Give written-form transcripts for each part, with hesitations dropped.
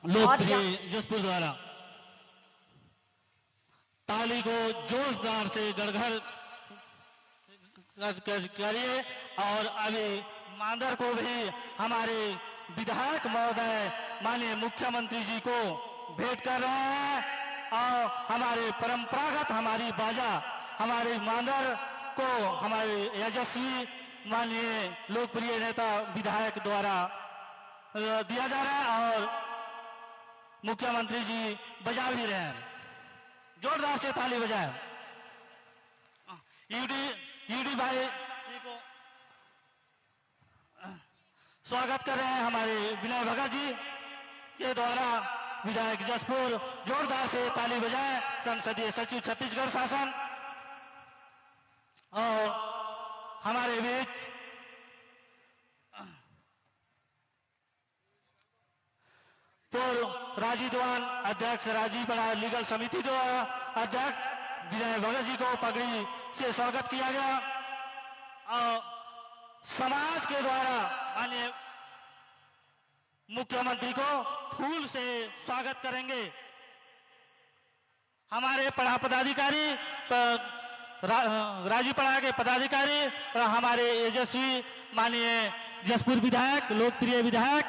लोकप्रिय जसपुर द्वारा ताली को जोरदार से गड़गड़ करिए। और अभी मांदर को भी हमारे विधायक महोदय माननीय मुख्यमंत्री जी को भेंट कर रहे हैं। और हमारे परंपरागत हमारी बाजा हमारे मांदर को हमारे यशस्वी माननीय लोकप्रिय नेता विधायक द्वारा दिया जा रहा है और मुख्यमंत्री जी बजा भी रहे हैं। जोरदार से ताली बजाएं। यूडी भाई को स्वागत कर रहे हैं हमारे विनय भगत जी के द्वारा विधायक जसपुर। जोरदार से ताली बजाएं। संसदीय सचिव छत्तीसगढ़ शासन और हमारे बीच पूर्व राजीव दीवान अध्यक्ष राजीव पड़ा लीगल समिति द्वारा अध्यक्ष विनय भगत जी को पगड़ी से स्वागत किया गया। और समाज के द्वारा माननीय मुख्यमंत्री को फूल से स्वागत करेंगे हमारे पढ़ा पदाधिकारी राजीव पढ़ा के पदाधिकारी और हमारे यशस्वी माननीय जसपुर विधायक लोकप्रिय विधायक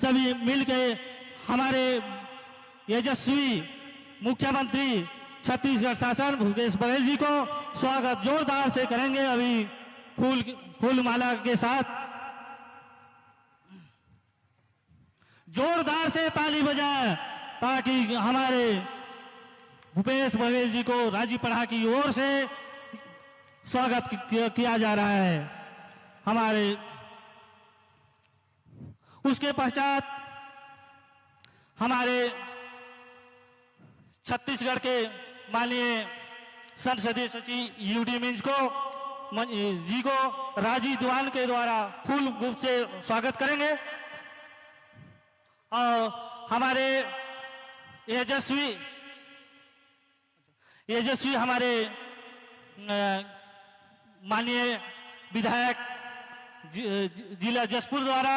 सभी मिलके हमारे यशस्वी मुख्यमंत्री छत्तीसगढ़ शासन भूपेश बघेल जी को स्वागत जोरदार से करेंगे। अभी फूल माला के साथ जोरदार से ताली बजाए ताकि हमारे भूपेश बघेल जी को राजीव पढ़ा की ओर से स्वागत किया जा रहा है। हमारे उसके पश्चात हमारे छत्तीसगढ़ के माननीय संसदीय सचिव यूडी मिंज को जी को राजीव दीवान के द्वारा फूल गुप्त से स्वागत करेंगे। और हमारे यशस्वी हमारे माननीय विधायक जिला जसपुर द्वारा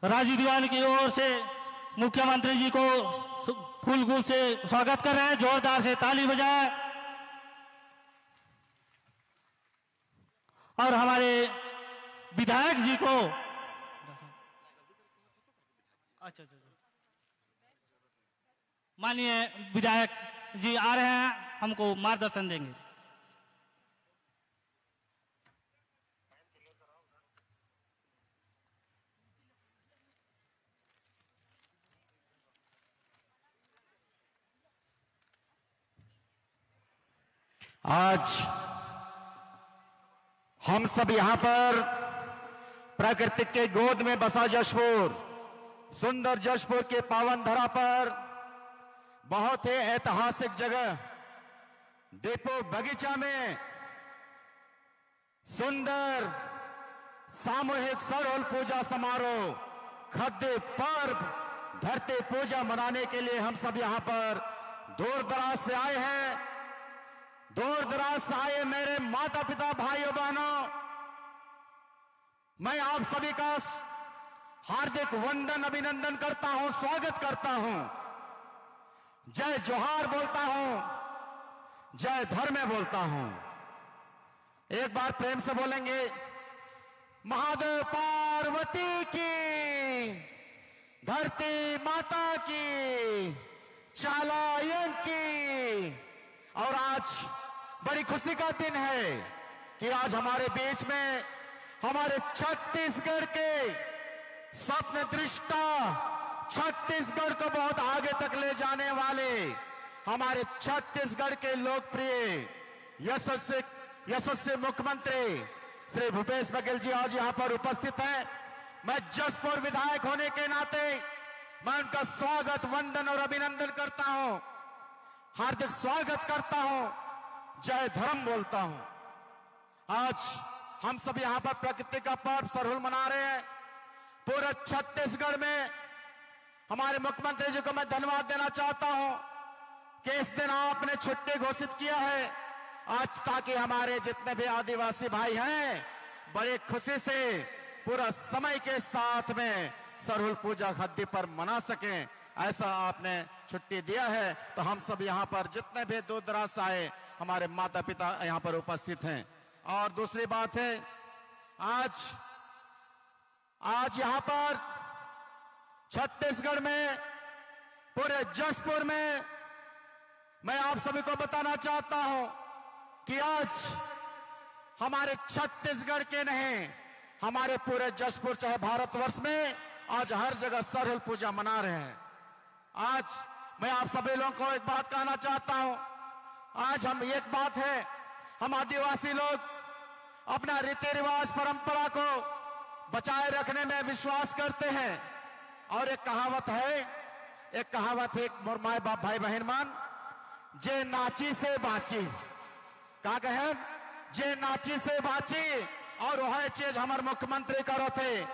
राजीव दीवान की ओर से मुख्यमंत्री जी को फूल गुप्त से स्वागत कर रहे हैं। जोरदार से ताली बजाए। और हमारे विधायक जी को अच्छा माननीय विधायक जी आ रहे हैं हमको मार्गदर्शन देंगे। आज हम सब यहां पर प्रकृति के गोद में बसा जशपुर सुंदर जशपुर के पावन धरा पर बहुत ही ऐतिहासिक जगह दीपो बगीचा में सुंदर सामूहिक सरहुल पूजा समारोह खद्दे पर्व धरती पूजा मनाने के लिए हम सब यहां पर दूर दराज से आए हैं। दूर दराज से आए मेरे माता पिता भाइयों बहनों, मैं आप सभी का हार्दिक वंदन अभिनंदन करता हूं, स्वागत करता हूं। जय जोहार बोलता हूं, जय धर्म बोलता हूं। एक बार प्रेम से बोलेंगे महादेव पार्वती की, धरती माता की, चालायन की। और आज बड़ी खुशी का दिन है कि आज हमारे बीच में हमारे छत्तीसगढ़ के स्वप्न दृष्टा, छत्तीसगढ़ को बहुत आगे तक ले जाने वाले हमारे छत्तीसगढ़ के लोकप्रिय यशस्वी मुख्यमंत्री श्री भूपेश बघेल जी आज यहां पर उपस्थित हैं। मैं जसपुर विधायक होने के नाते मैं उनका स्वागत वंदन और अभिनंदन करता हूं, हार्दिक स्वागत करता हूं, जय धर्म बोलता हूं। आज हम सब यहां पर प्रकृति का पर्व सरहुल मना रहे हैं। पूरे छत्तीसगढ़ में हमारे मुख्यमंत्री जी को मैं धन्यवाद देना चाहता हूं कि इस दिन आपने छुट्टी घोषित किया है। आज ताकि हमारे जितने भी आदिवासी भाई हैं बड़े खुशी से पूरा समय के साथ में सरहुल पूजा गद्दी पर मना सकें, ऐसा आपने छुट्टी दिया है। तो हम सब यहाँ पर जितने भी दूर दराज से आए हमारे माता पिता यहाँ पर उपस्थित हैं। और दूसरी बात है, आज यहाँ पर छत्तीसगढ़ में पूरे जशपुर में मैं आप सभी को बताना चाहता हूं कि आज हमारे छत्तीसगढ़ के नहीं, हमारे पूरे जशपुर चाहे भारतवर्ष में आज हर जगह सरहुल पूजा मना रहे हैं। आज मैं आप सभी लोगों को एक बात कहना चाहता हूं, आज हम एक बात है, हम आदिवासी लोग अपना रीति रिवाज परंपरा को बचाए रखने में विश्वास करते हैं। और एक कहावत है, मोरमाए बाप भाई बहन मान, जे नाची से बाची, का कहे, जे नाची से बाची। और वह चीज हमारे मुख्यमंत्री करो थे,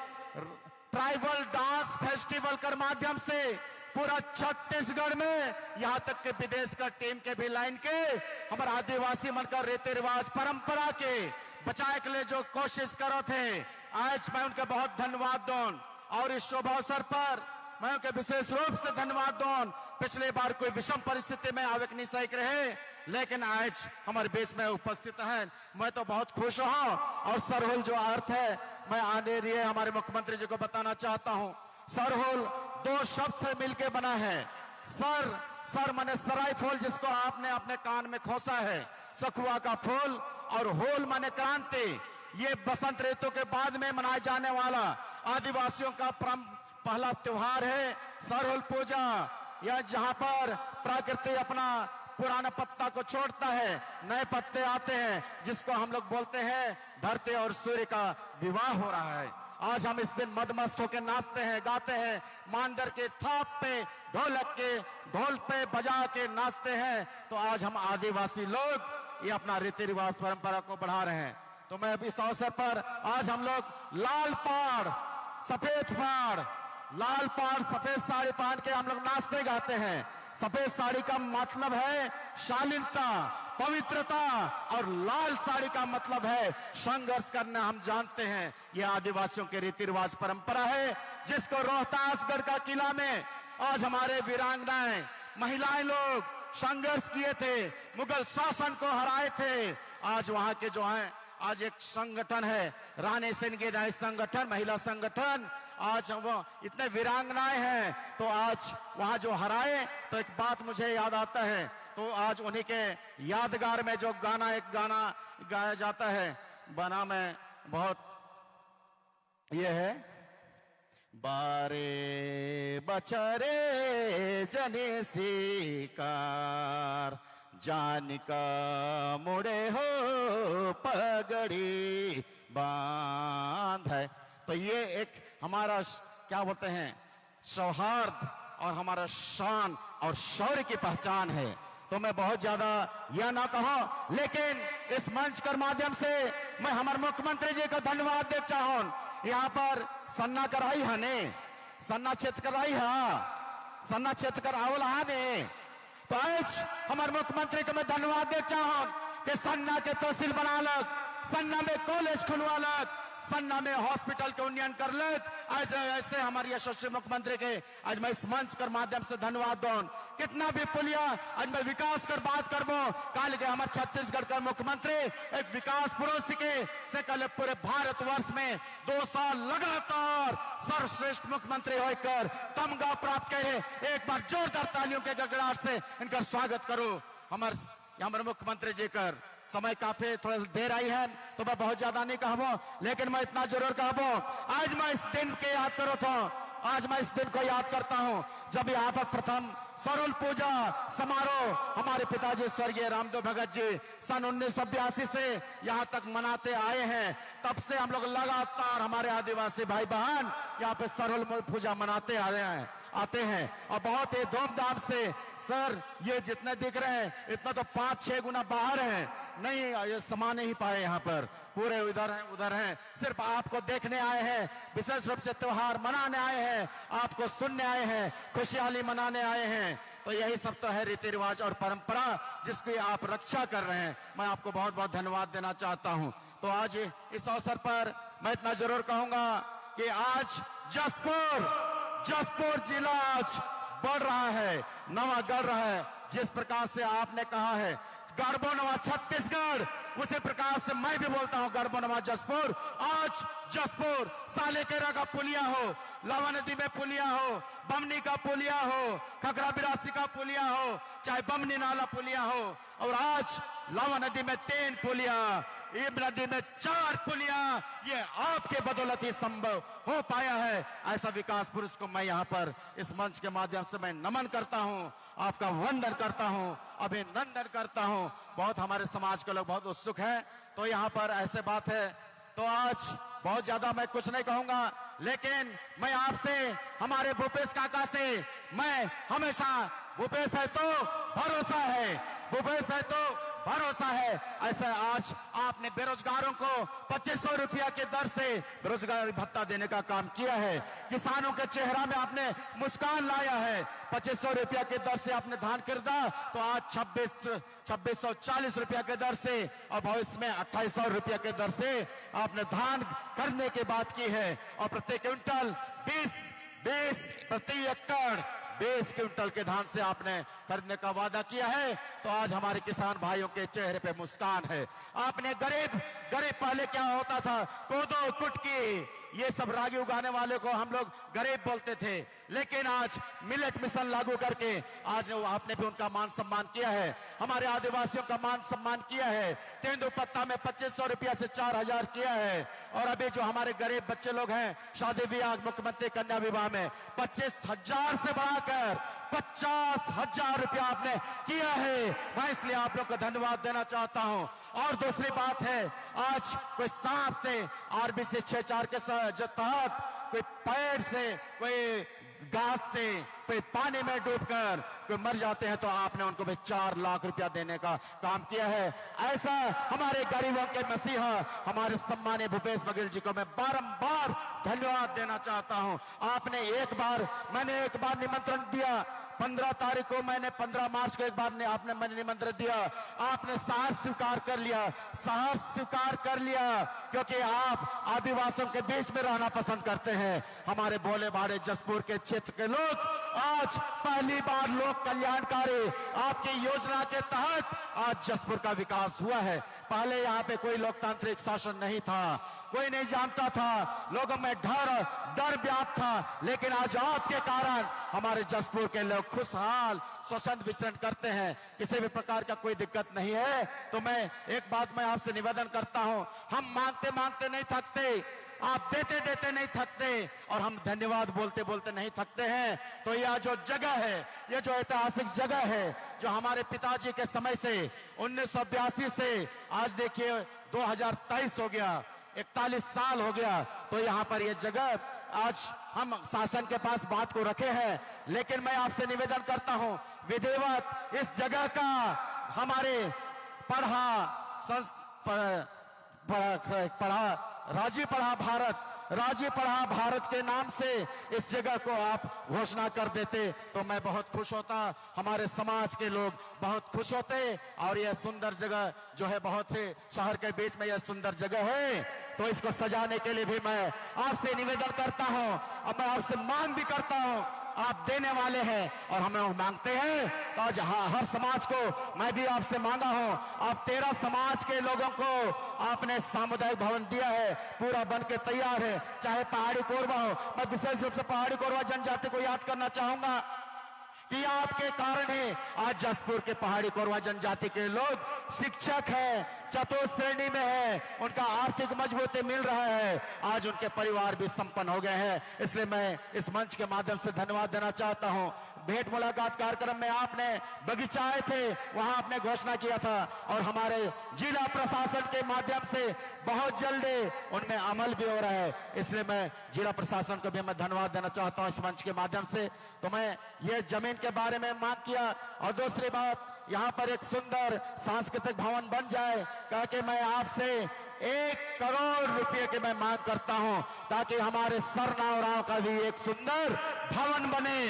ट्राइबल डांस फेस्टिवल के माध्यम से पूरा छत्तीसगढ़ में यहाँ तक के विदेश का टीम के भी लाइन के हमारे आदिवासी मन का रीति रिवाज परंपरा के बचाए के लिए जो कोशिश करो थे, आज मैं उनका बहुत धन्यवाद दूं। और इस शुभ अवसर पर मैं उनके विशेष रूप से धन्यवाद दूं। पिछले बार कोई विषम परिस्थिति में आवे नहीं सही रहे, लेकिन आज हमारे बीच में उपस्थित हैं, मैं तो बहुत खुश हूं। और सरहुल जो अर्थ है, मैं आने लिए हमारे मुख्यमंत्री जी को बताना चाहता हूं। सरहुल दो शब्द से मिलकर बना है। सर माने सराय फूल, जिसको आपने अपने कान में खोसा है, सखुआ का फूल, और होल माने क्रांति। ये बसंत ऋतु के बाद में मनाए जाने वाला आदिवासियों का पहला त्योहार है सरहुल पूजा। यह जहां पर प्रकृति अपना पुराना पत्ता को छोड़ता है, नए पत्ते आते हैं, जिसको हम लोग बोलते हैं धरती और सूर्य का विवाह हो रहा है। आज हम इस दिन मदमस्त होकर नाचते हैं, गाते हैं, मांदर के थाप पे, ढोलक के ढोल पे बजा के नाचते हैं। तो आज हम आदिवासी लोग ये अपना रीति रिवाज परंपरा को बढ़ा रहे हैं। तो मैं इस अवसर पर आज हम लोग लाल पाड़ सफेद साड़ी पहन के हम लोग नाचते गाते हैं। सफेद साड़ी का मतलब है शालीनता, पवित्रता, और लाल साड़ी का मतलब है संघर्ष करना। हम जानते हैं यह आदिवासियों के रीति रिवाज परंपरा है, जिसको रोहतासगढ़ का किला में आज हमारे वीरांगनाएं महिलाएं लोग संघर्ष किए थे, मुगल शासन को हराए थे। आज वहां के जो हैं, आज एक संगठन है रानी सिंह संगठन, महिला संगठन, आज वो इतने वीरांगनाएं हैं। तो आज वहां जो हराए, तो एक बात मुझे याद आता है, तो आज उन्हीं के यादगार में जो एक गाना गाया जाता है, बना में बहुत ये है, बारे बचरे जने शिकार, जान का मुड़े हो पगड़ी बांध है। तो ये एक हमारा क्या बोलते हैं सौहार्द और हमारा शान और शौर्य की पहचान है। तो मैं बहुत ज्यादा यह ना कहूं, लेकिन इस मंच के माध्यम से मैं हमारे मुख्यमंत्री जी को धन्यवाद देना चाहूं। यहाँ पर सन्ना कराई है ने, सन्ना क्षेत्र कराई है, सन्ना क्षेत्र करावल है ने। तो आज हमारे मुख्यमंत्री को मैं धन्यवाद देना चाहूं कि सन्ना के तहसील बना लग, सन्ना में कॉलेज खुलवा लग, सन्ना में हॉस्पिटल के उन्नयन कर लग। ऐसे हमारे यशस्वी मुख्यमंत्री के आज मैं इस मंच के माध्यम से धन्यवाद दूं। कितना भी पुलिया आज मैं विकास कर बात करबो, काल के हमारे छत्तीसगढ़ का मुख्यमंत्री एक विकास पुरुष के से कल पूरे भारतवर्ष में 2 साल लगातार सर्वश्रेष्ठ मुख्यमंत्री होकर तमगा प्राप्त करे। एक बार जोरदार तालियों के गड़गड़ाहट से इनका स्वागत करो। हमारे मुख्यमंत्री जी कर समय काफी थोड़ा देर आई है, तो मैं बहुत ज्यादा नहीं कहबो, लेकिन मैं इतना जरूर कहबो, आज मैं इस दिन के याद करो तो आज मैं इस दिन को याद करता हूं जब यहाँ पर प्रथम सरहुल पूजा समारोह हमारे पिताजी स्वर्गीय रामदेव भगत जी सन 1982 से यहाँ तक मनाते आए हैं। तब से हम लोग लगातार हमारे आदिवासी भाई बहन यहाँ पे सरहुल पूजा मनाते आते हैं और बहुत ही धूमधाम से। सर ये जितने दिख रहे हैं इतना तो 5-6 गुना बाहर है, नहीं ये समा नहीं पाए, यहाँ पर पूरे उधर हैं, सिर्फ आपको देखने आए हैं, विशेष रूप से त्योहार मनाने आए हैं, आपको सुनने आए हैं, खुशहाली मनाने आए हैं। तो यही सब तो है रीति रिवाज और परंपरा जिसकी आप रक्षा कर रहे हैं। मैं आपको बहुत बहुत धन्यवाद देना चाहता हूं। तो आज इस अवसर पर मैं इतना जरूर कहूंगा कि आज जसपुर जिला आज बढ़ रहा है, नवा गढ़ रहा है। जिस प्रकार से आपने कहा है गढ़बो नवा छत्तीसगढ़, उसी प्रकार से मैं भी बोलता हूं गढ़बो नवा जसपुर। आज जसपुर सालेकेरा का पुलिया हो, लावा नदी में पुलिया हो, बमनी का पुलिया हो, खगरा बिरासी का पुलिया हो, चाहे बमनी नाला पुलिया हो, और आज लावा नदी में 3 पुलिया, इब नदी में 4 पुलिया, ये आपके बदौलत ही संभव हो पाया है। ऐसा विकास पुरुष को मैं यहाँ पर इस मंच के माध्यम से मैं नमन करता हूँ, आपका वंदन करता हूँ, अभिनंदन करता हूँ। बहुत हमारे समाज के लोग बहुत उत्सुक हैं, तो यहाँ पर ऐसे बात है। तो आज बहुत ज्यादा मैं कुछ नहीं कहूंगा, लेकिन मैं आपसे, हमारे भूपेश काका से, मैं हमेशा भूपेश है तो भरोसा है, भूपेश है तो भरोसा है। ऐसा आज आपने बेरोजगारों को 2500 रुपया के दर से बेरोजगारी भत्ता देने का काम किया है। किसानों के चेहरा में आपने मुस्कान लाया है। 2500 रुपया के दर से आपने धान खरीदा, तो आज 2640 रुपया के दर से, और भविष्य में 2800 रुपया के दर से आपने धान खरीदने की बात की है। और प्रति क्विंटल 20 प्रति एकड़ 20 क्विंटल के धान से आपने खरीदने का वादा किया है। तो आज हमारे किसान भाइयों के चेहरे पे मुस्कान है। आपने गरीब पहले क्या होता था, कोदो कुटकी ये सब रागी उगाने वाले को हम लोग गरीब बोलते थे, लेकिन आज मिलेट मिशन लागू करके आज आपने भी उनका मान सम्मान किया है, हमारे आदिवासियों का मान सम्मान किया है। तेंदुपत्ता में 2500 रुपया से 4000 किया है। और अभी जो हमारे गरीब बच्चे लोग हैं, शादी विवाह, मुख्यमंत्री कन्या विवाह में 25,000 से बढ़ाकर 50,000 रुपया आपने किया है। मैं इसलिए आप लोग को धन्यवाद देना चाहता हूं। और दूसरी बात है, आज कोई सांप से, आरबीसी 64 के तहत, कोई पेड़ से, कोई घास से, कोई पानी में डूबकर कोई मर जाते हैं, तो आपने उनको भी 4 लाख रुपया देने का काम किया है। ऐसा हमारे गरीबों के मसीहा हमारे सम्मानीय भूपेश बघेल जी को मैं बारंबार धन्यवाद देना चाहता हूं। मैंने एक बार निमंत्रण दिया, 15 तारीख को, मैंने 15 मार्च को एक बार मैंने निमंत्रण दिया, आपने साहस स्वीकार कर लिया, क्योंकि आप आदिवासियों के बीच में रहना पसंद करते हैं। हमारे भोले भाले जसपुर के क्षेत्र के लोग आज पहली बार लोक कल्याणकारी आपकी योजना के तहत आज जसपुर का विकास हुआ है। पहले यहाँ पे कोई लोकतांत्रिक शासन नहीं था, कोई नहीं जानता था, लोगों में डर व्याप्त था, लेकिन आज आपके कारण हमारे जसपुर के लोग खुशहाल स्वच्छंद विचरण करते हैं, किसी भी प्रकार का कोई दिक्कत नहीं है। तो मैं एक बात मैं आपसे निवेदन करता हूं, हम मांगते नहीं थकते, आप देते नहीं थकते, और हम धन्यवाद बोलते नहीं थकते हैं। तो यह जो जगह है, ये जो ऐतिहासिक जगह है, जो हमारे पिताजी के समय से 1982 से आज देखिए 2023 हो गया, 41 साल हो गया। तो यहाँ पर ये जगह आज हम शासन के पास बात को रखे हैं, लेकिन मैं आपसे निवेदन करता हूँ, विधिवत इस जगह का हमारे राजी पढ़ा भारत के नाम से इस जगह को आप घोषणा कर देते, तो मैं बहुत खुश होता, हमारे समाज के लोग बहुत खुश होते। और यह सुंदर जगह जो है, बहुत ही शहर के बीच में यह सुंदर जगह है, तो इसको सजाने के लिए भी मैं आपसे निवेदन करता हूं, और मैं आपसे मांग भी करता हूं। आप देने वाले हैं और हमें मांगते हैं, तो आज हर समाज को मैं भी आपसे मांगा हूं। आप 13 समाज के लोगों को आपने सामुदायिक भवन दिया है, पूरा बन के तैयार है, चाहे पहाड़ी कोरबा हो। मैं विशेष रूप से पहाड़ी कोरबा जनजाति को याद करना चाहूंगा कि आपके कारण ही आज जसपुर के पहाड़ी कोरबा जनजाति के लोग शिक्षक हैं, चतुर्थ श्रेणी में है, उनका आर्थिक मजबूती मिल रहा है, आज उनके परिवार भी संपन्न हो गए हैं। इसलिए मैं इस मंच के माध्यम से धन्यवाद देना चाहता हूं। भेंट मुलाकात कार्यक्रम में आपने बगीचा आए थे, वहां आपने घोषणा किया था, और हमारे जिला प्रशासन के माध्यम से बहुत जल्दी उनमें अमल भी हो रहा है। इसलिए मैं जिला प्रशासन को भी मैं धन्यवाद देना चाहता हूं इस मंच के माध्यम से। तो मैं ये जमीन के बारे में मांग किया, और दूसरी बात, यहाँ पर एक सुंदर सांस्कृतिक भवन बन जाए, क्योंकि मैं आपसे 1 करोड़ रुपए की मैं मांग करता हूं, ताकि हमारे सरनावराव का भी एक सुंदर भवन बने।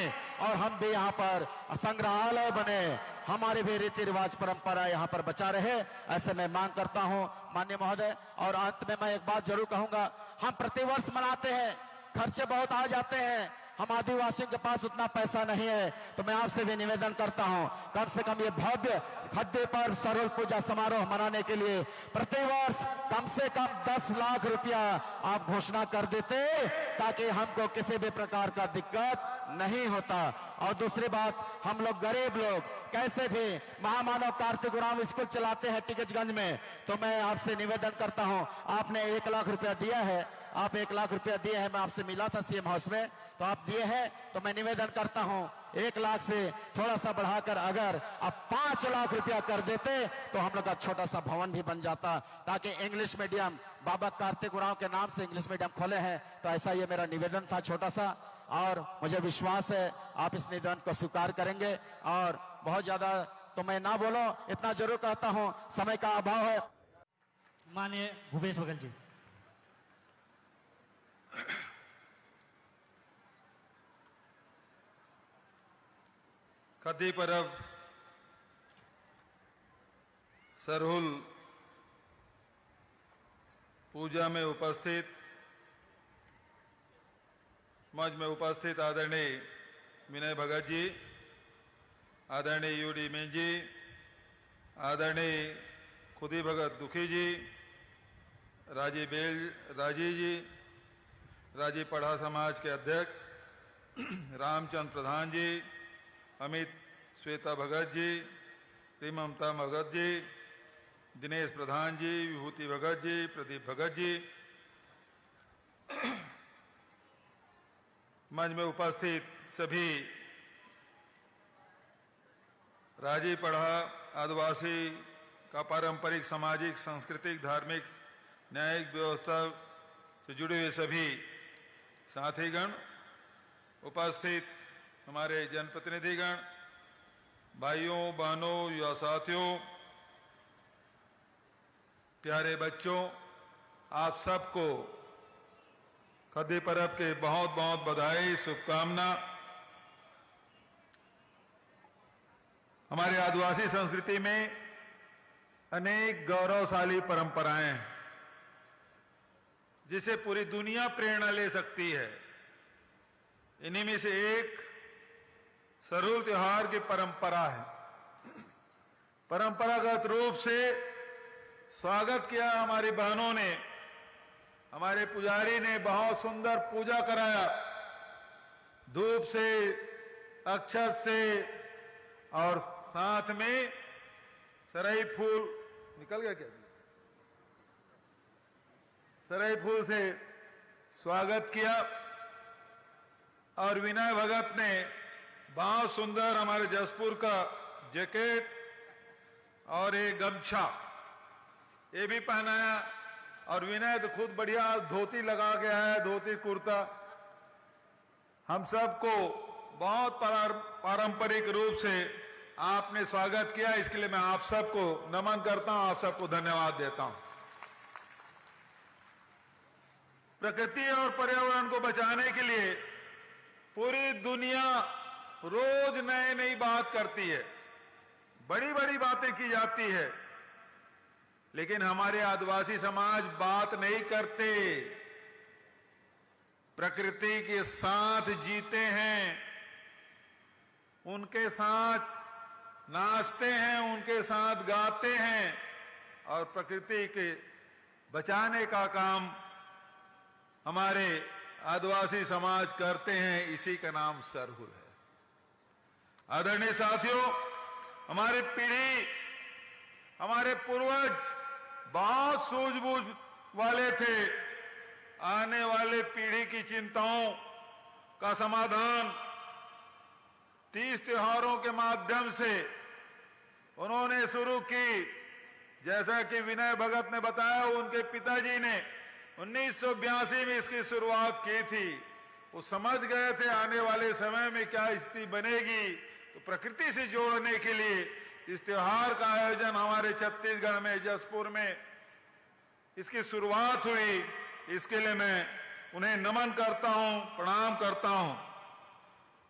और हम भी यहाँ पर संग्रहालय बने, हमारे भी रीति रिवाज परंपरा यहाँ पर बचा रहे, ऐसे मैं मांग करता हूँ माननीय महोदय। और अंत में मैं एक बात जरूर कहूंगा, हम प्रतिवर्ष मनाते हैं, खर्चे बहुत आ जाते हैं, हम आदिवासियों के पास उतना पैसा नहीं है, तो मैं आपसे भी निवेदन करता हूं कम से कम ये भव्य खद्दे पर सरहुल पूजा समारोह मनाने के लिए प्रतिवर्ष कम से कम 10 लाख रुपया आप घोषणा कर देते, ताकि हमको किसी भी प्रकार का दिक्कत नहीं होता। और दूसरी बात, हम लोग गरीब लोग कैसे भी महामानव कार्तिक उरांव स्कूल चलाते हैं टिकटगंज में, तो मैं आपसे निवेदन करता हूं, आपने 1 लाख रुपया दिया है, आप 1 लाख रुपया दिए हैं, मैं आपसे मिला था सीएम हाउस में, तो आप दिए हैं, तो मैं निवेदन करता हूं 1 लाख से थोड़ा सा बढ़ाकर अगर आप 5 लाख रुपया कर देते तो हम लोग का छोटा सा भवन भी बन जाता, ताकि इंग्लिश मीडियम बाबा कार्तिक उरांव के नाम से इंग्लिश मीडियम खोले हैं। तो ऐसा ये मेरा निवेदन था छोटा सा, और मुझे विश्वास है आप इस निवेदन को स्वीकार करेंगे। और बहुत ज्यादा तो मैं ना बोलो, इतना जरूर कहता हूं, समय का अभाव है। माननीय भूपेश बघेल जी। खद्दी पर्व सरहुल पूजा में उपस्थित, मंच में उपस्थित आदरणीय विनय भगत जी, आदरणीय यूडी मीन जी, आदरणीय खुदी भगत दुखी जी, राजी जी, राजी पढ़ा समाज के अध्यक्ष रामचंद्र प्रधान जी, अमित श्वेता भगत जी, श्री ममता भगत जी, दिनेश प्रधान जी, विभूति भगत जी, प्रदीप भगत जी, मंच में उपस्थित सभी राजी पढ़ा आदिवासी का पारंपरिक, सामाजिक, सांस्कृतिक, धार्मिक, न्यायिक व्यवस्था से जुड़े हुए सभी साथीगण, उपस्थित हमारे जनप्रतिनिधिगण, भाइयों बहनों, युवा साथियों, प्यारे बच्चों, आप सबको खद्दी पर्व के बहुत बहुत बधाई, शुभकामना। हमारे आदिवासी संस्कृति में अनेक गौरवशाली परंपराएं हैं जिसे पूरी दुनिया प्रेरणा ले सकती है। इन्हीं में से एक सरहुल त्योहार की परंपरा है। परंपरागत रूप से स्वागत किया हमारी बहनों ने, हमारे पुजारी ने बहुत सुंदर पूजा कराया, धूप से, अक्षत से, और साथ में सरई फूल, निकल गया क्या, सरई फूल से स्वागत किया। और विनय भगत ने बहुत सुंदर हमारे जसपुर का जैकेट और एक गमछा ये भी पहनाया, और विनय तो खुद बढ़िया धोती लगा के आया, धोती कुर्ता। हम सबको बहुत पारंपरिक रूप से आपने स्वागत किया, इसके लिए मैं आप सबको नमन करता हूं, आप सबको धन्यवाद देता हूं। प्रकृति और पर्यावरण को बचाने के लिए पूरी दुनिया रोज नई नई बात करती है, बड़ी बड़ी बातें की जाती है, लेकिन हमारे आदिवासी समाज बात नहीं करते, प्रकृति के साथ जीते हैं, उनके साथ नाचते हैं, उनके साथ गाते हैं, और प्रकृति के बचाने का काम हमारे आदिवासी समाज करते हैं। इसी का नाम सरहुल है। आदरणीय साथियों, हमारे पीढ़ी, हमारे पूर्वज बहुत सूझबूझ वाले थे। आने वाले पीढ़ी की चिंताओं का समाधान 30 त्योहारों के माध्यम से उन्होंने शुरू की। जैसा कि विनय भगत ने बताया, उनके पिताजी ने 1982 में इसकी शुरुआत की थी। वो समझ गए थे आने वाले समय में क्या स्थिति बनेगी, तो प्रकृति से जोड़ने के लिए इस त्योहार का आयोजन हमारे छत्तीसगढ़ में, जसपुर में इसकी शुरुआत हुई। इसके लिए मैं उन्हें नमन करता हूं, प्रणाम करता हूं।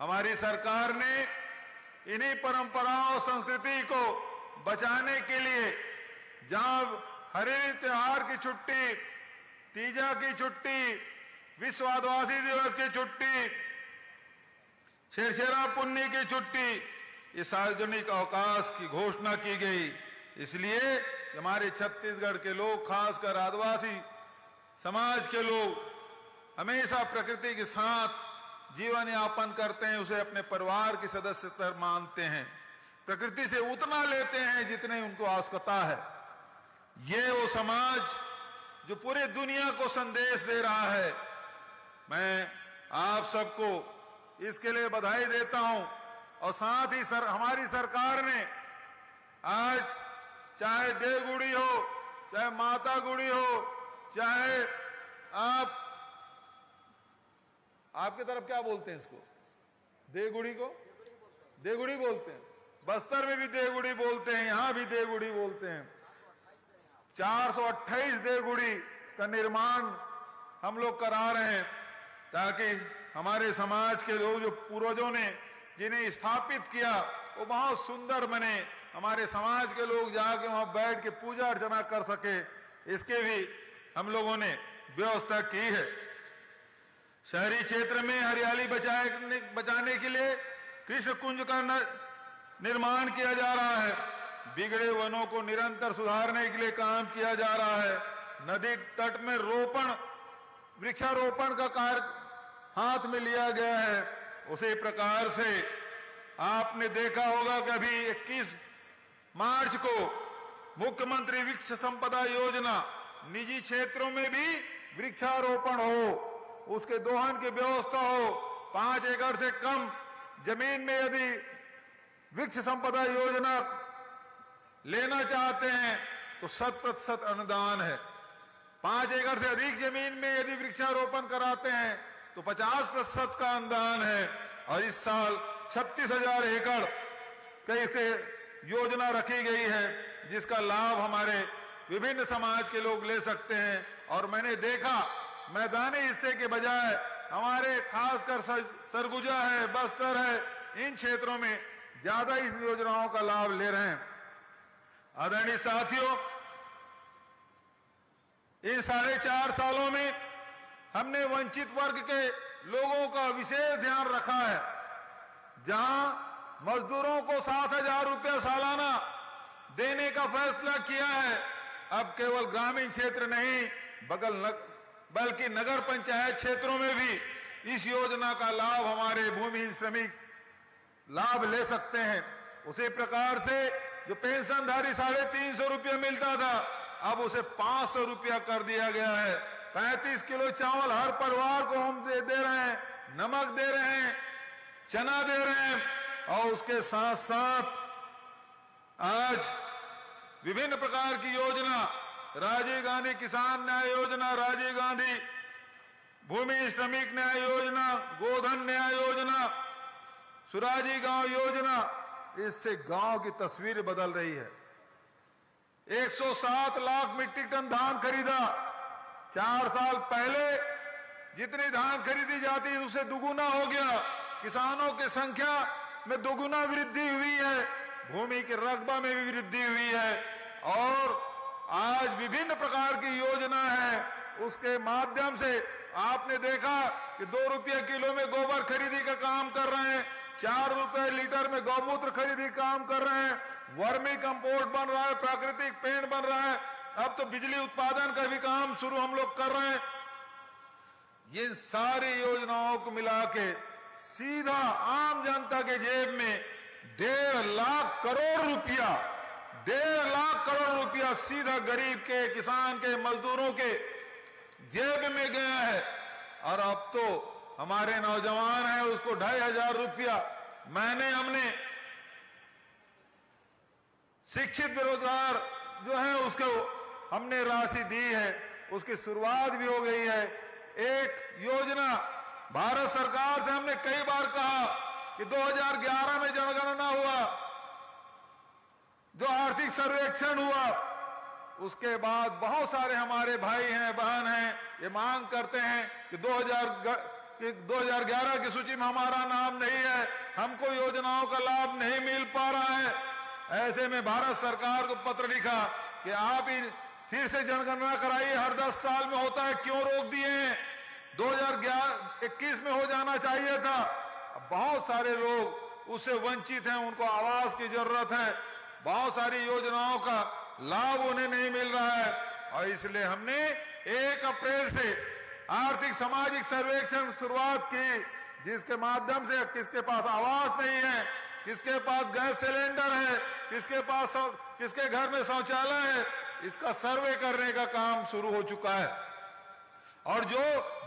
हमारी सरकार ने इन्हीं परंपराओं और संस्कृति को बचाने के लिए जहां हरेली त्योहार की छुट्टी, तीजा की छुट्टी, विश्व आदिवासी दिवस की छुट्टी, छेरछेरा पुन्नी की छुट्टी, ये सार्वजनिक अवकाश की घोषणा की गई। इसलिए हमारे छत्तीसगढ़ के लोग, खासकर आदिवासी समाज के लोग हमेशा प्रकृति के साथ जीवन यापन करते हैं, उसे अपने परिवार के सदस्य तरह मानते हैं, प्रकृति से उतना लेते हैं जितने उनको आवश्यकता है। ये वो समाज जो पूरे दुनिया को संदेश दे रहा है। मैं आप सबको इसके लिए बधाई देता हूं और साथ ही हमारी सरकार ने आज चाहे देवगुड़ी हो, चाहे माता गुड़ी हो, चाहे आपकी तरफ क्या बोलते हैं इसको, देवगुड़ी को देवगुड़ी बोलते हैं, बस्तर में भी देवगुड़ी बोलते हैं, यहां भी देवगुड़ी बोलते हैं। 428 देवगुड़ी का निर्माण हम लोग करा रहे हैं ताकि हमारे समाज के लोग, जो पूर्वजों ने जिन्हें स्थापित किया, वो बहुत सुंदर बने, हमारे समाज के लोग जाके वहां बैठ के पूजा अर्चना कर सके, इसके भी हम लोगों ने व्यवस्था की है। शहरी क्षेत्र में हरियाली बचाने के लिए कृष्ण कुंज का निर्माण किया जा रहा है। बिगड़े वनों को निरंतर सुधारने के लिए काम किया जा रहा है। नदी तट में वृक्षारोपण का कार्य हाथ में लिया गया है। उसी प्रकार से आपने देखा होगा कि अभी 21 मार्च को मुख्यमंत्री वृक्ष संपदा योजना, निजी क्षेत्रों में भी वृक्षारोपण हो, उसके दोहन की व्यवस्था हो। 5 एकड़ से कम जमीन में यदि वृक्ष संपदा योजना लेना चाहते हैं तो 100% अनुदान है। 5 एकड़ से अधिक जमीन में यदि वृक्षारोपण कराते हैं तो 50% का अनुदान है। और इस साल 36,000 एकड़ कई से योजना रखी गई है, जिसका लाभ हमारे विभिन्न समाज के लोग ले सकते हैं। और मैंने देखा मैदानी हिस्से के बजाय हमारे खासकर सरगुजा है, बस्तर है, इन क्षेत्रों में ज्यादा इस योजनाओं का लाभ ले रहे हैं। आदरणीय साथियों, इन 4.5 सालों में हमने वंचित वर्ग के लोगों का विशेष ध्यान रखा है। जहां मजदूरों को 7,000 रुपया सालाना देने का फैसला किया है, अब केवल ग्रामीण क्षेत्र नहीं बल्कि नगर पंचायत क्षेत्रों में भी इस योजना का लाभ हमारे भूमिहीन श्रमिक लाभ ले सकते हैं। उसी प्रकार से जो पेंशनधारी 350 रुपया मिलता था, अब उसे 500 रुपया कर दिया गया है। 35 किलो चावल हर परिवार को हम दे रहे हैं, नमक दे रहे हैं, चना दे रहे हैं। और उसके साथ साथ आज विभिन्न प्रकार की योजना, राजीव गांधी किसान न्याय योजना, राजीव गांधी भूमि श्रमिक न्याय योजना, गोधन न्याय योजना, सुराजी गांव योजना, इससे गांव की तस्वीर बदल रही है। 107 लाख मीट्रिक टन धान खरीदा। 4 साल पहले जितनी धान खरीदी जाती उससे दुगुना हो गया। किसानों की संख्या में दुगुना वृद्धि हुई है, भूमि के रकबा में भी वृद्धि हुई है। और आज विभिन्न प्रकार की योजना है, उसके माध्यम से आपने देखा कि 2 रुपये किलो में गोबर खरीदी का काम कर रहे हैं, 4 रुपए लीटर में गौमूत्र खरीदी काम कर रहे हैं, वर्मी कंपोस्ट बन रहा है, प्राकृतिक पेंट बन रहा है, अब तो बिजली उत्पादन का भी काम शुरू हम लोग कर रहे हैं। ये सारी योजनाओं को मिला के सीधा आम जनता के जेब में 1.5 लाख करोड़ रुपया, 1.5 लाख करोड़ रुपया सीधा गरीब के, किसान के, मजदूरों के जेब में गया है। और अब तो हमारे नौजवान हैं, उसको 2,500 रुपया हमने शिक्षित बेरोजगार जो है उसको हमने राशि दी है, उसकी शुरुआत भी हो गई है। एक योजना भारत सरकार से हमने कई बार कहा कि 2011 में जनगणना हुआ, जो आर्थिक सर्वेक्षण हुआ, उसके बाद बहुत सारे हमारे भाई हैं, बहन हैं, ये मांग करते हैं कि कि 2011 की सूची में हमारा नाम नहीं है, हमको योजनाओं का लाभ नहीं मिल पा रहा है। ऐसे में भारत सरकार को पत्र लिखा कि आप ही फिर से जनगणना कराइए, हर 10 साल में होता है, क्यों रोक दिए हैं? 2021 में हो जाना चाहिए था। बहुत सारे लोग उससे वंचित हैं, उनको आवास की जरूरत है, बहुत सारी योजनाओं का लाभ उन्हें नहीं मिल रहा है। और इसलिए हमने 1 अप्रैल से आर्थिक सामाजिक सर्वेक्षण शुरुआत की, जिसके माध्यम से किसके पास आवास नहीं है, किसके पास गैस सिलेंडर है, किसके घर में शौचालय है, इसका सर्वे करने का काम शुरू हो चुका है। और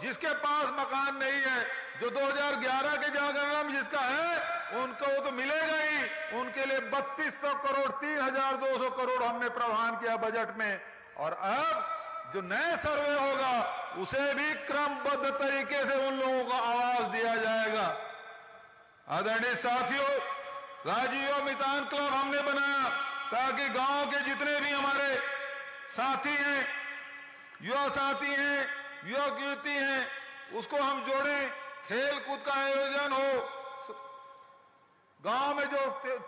जिसके पास मकान नहीं है, जो 2011 के जनगणना में जिसका है, उनको वो तो मिलेगा ही। उनके लिए 3200 करोड़ 3200 करोड़ हमने प्रावधान किया बजट में। और अब जो नए सर्वे होगा उसे भी क्रमबद्ध तरीके से उन लोगों को आवास दिया जाएगा। आदरणीय साथियों, राजीव मितान क्लब हमने बनाया ताकि गांव के जितने भी हमारे साथी हैं, युवा साथी हैं, युवक युवती हैं, उसको हम जोड़ें, खेल कूद का आयोजन हो, गांव में जो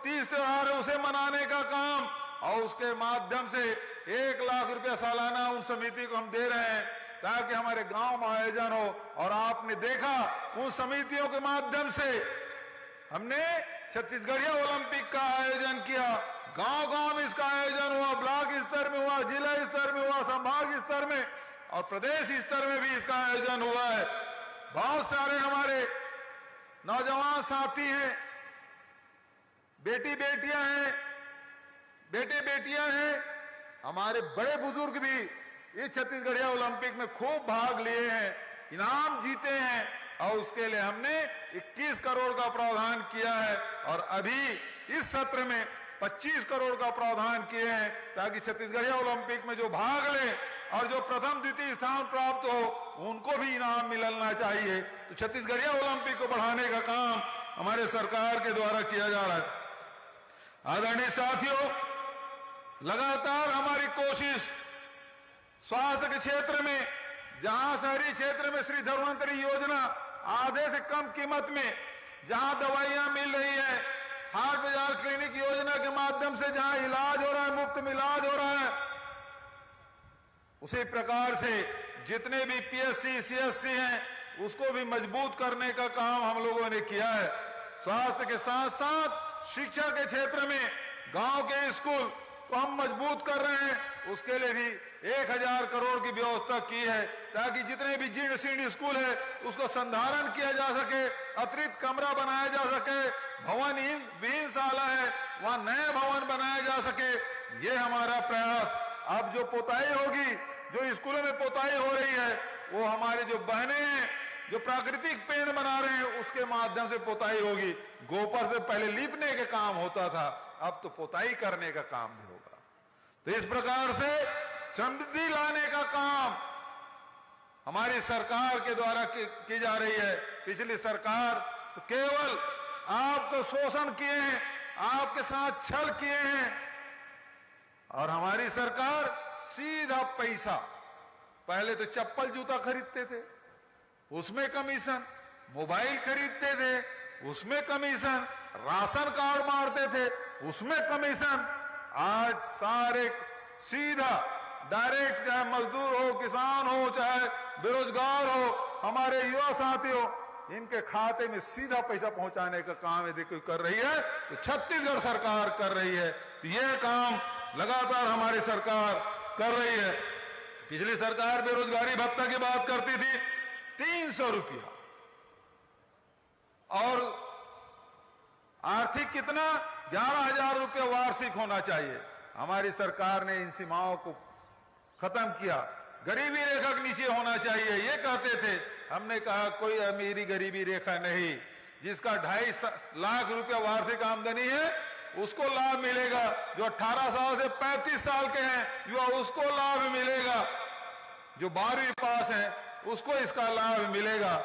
30 त्योहार है उसे मनाने का काम, और उसके माध्यम से 1 लाख रुपया सालाना उन समिति को हम दे रहे हैं ताकि हमारे गांव में आयोजन हो। और आपने देखा उन समितियों के माध्यम से हमने छत्तीसगढ़िया ओलंपिक का आयोजन किया, गांव-गांव में इसका आयोजन हुआ, ब्लॉक स्तर में हुआ, जिला स्तर में हुआ, संभाग स्तर में और प्रदेश स्तर में भी इसका आयोजन हुआ है। बहुत सारे हमारे नौजवान साथी हैं, बेटी बेटियां हैं, बेटे बेटियां हैं, हमारे बड़े बुजुर्ग भी इस छत्तीसगढ़िया ओलंपिक में खूब भाग लिए हैं, इनाम जीते हैं। और उसके लिए हमने 21 करोड़ का प्रावधान किया है और अभी इस सत्र में 25 करोड़ का प्रावधान किए हैं ताकि छत्तीसगढ़िया ओलंपिक में जो भाग लें और जो प्रथम द्वितीय स्थान प्राप्त हो उनको भी इनाम मिलना चाहिए। तो छत्तीसगढ़िया ओलंपिक को बढ़ाने का काम हमारे सरकार के द्वारा किया जा रहा है। आदरणीय साथियों, लगातार हमारी कोशिश स्वास्थ्य के क्षेत्र में, जहां शहरी क्षेत्र में श्री धन्वंतरी योजना आधे से कम कीमत में जहां दवाइयां मिल रही है, हाट बाजार क्लिनिक योजना के माध्यम से जहां इलाज हो रहा है, मुफ्त में इलाज हो रहा है, उसी प्रकार से जितने भी पीएससी सीएससी हैं उसको भी मजबूत करने का काम हम लोगों ने किया है। स्वास्थ्य के साथ साथ शिक्षा के क्षेत्र में गांव के स्कूल तो हम मजबूत कर रहे हैं, उसके लिए भी 1000 करोड़ की व्यवस्था की है ताकि जितने भी जीर्ण शीर्ण स्कूल है उसको संधारण किया जा सके, अतिरिक्त कमरा बनाया जा सके, भवन विहीन शाला है वहां नए भवन बनाया जा सके। ये हमारा प्रयास। अब जो पोताई होगी, जो स्कूलों में पोताई हो रही है, वो हमारी जो बहनें हैं जो प्राकृतिक पेड़ बना रहे हैं उसके माध्यम से पोताई होगी। गोबर से पहले लीपने के काम होता था, अब तो पोताई करने का काम भी होगा। तो इस प्रकार से समृद्धि लाने का काम हमारी सरकार के द्वारा की जा रही है। पिछली सरकार तो केवल आपको शोषण किए हैं, आपके साथ छल किए हैं, और हमारी सरकार सीधा पैसा, पहले तो चप्पल जूता खरीदते थे उसमें कमीशन, मोबाइल खरीदते थे उसमें कमीशन, राशन कार्ड मारते थे उसमें कमीशन। आज सारे सीधा डायरेक्ट, चाहे मजदूर हो, किसान हो, चाहे बेरोजगार हो, हमारे युवा साथियों, इनके खाते में सीधा पैसा पहुंचाने का काम यदि कोई कर रही है तो छत्तीसगढ़ सरकार कर रही है। तो यह काम लगातार हमारी सरकार कर रही है। पिछली सरकार बेरोजगारी भत्ता की बात करती थी 300 रुपया, और आर्थिक कितना 11,000 रुपया वार्षिक होना चाहिए। हमारी सरकार ने इन सीमाओं को खत्म किया, गरीबी रेखा के नीचे होना चाहिए ये कहते थे। हमने कहा कोई अमीरी गरीबी रेखा नहीं, जिसका 2.5 लाख रुपया वार्षिक आमदनी है उसको लाभ मिलेगा, जो 18 साल से 35 साल के हैं युवा उसको लाभ मिलेगा, जो 12वीं पास है उसको इसका लाभ मिलेगा।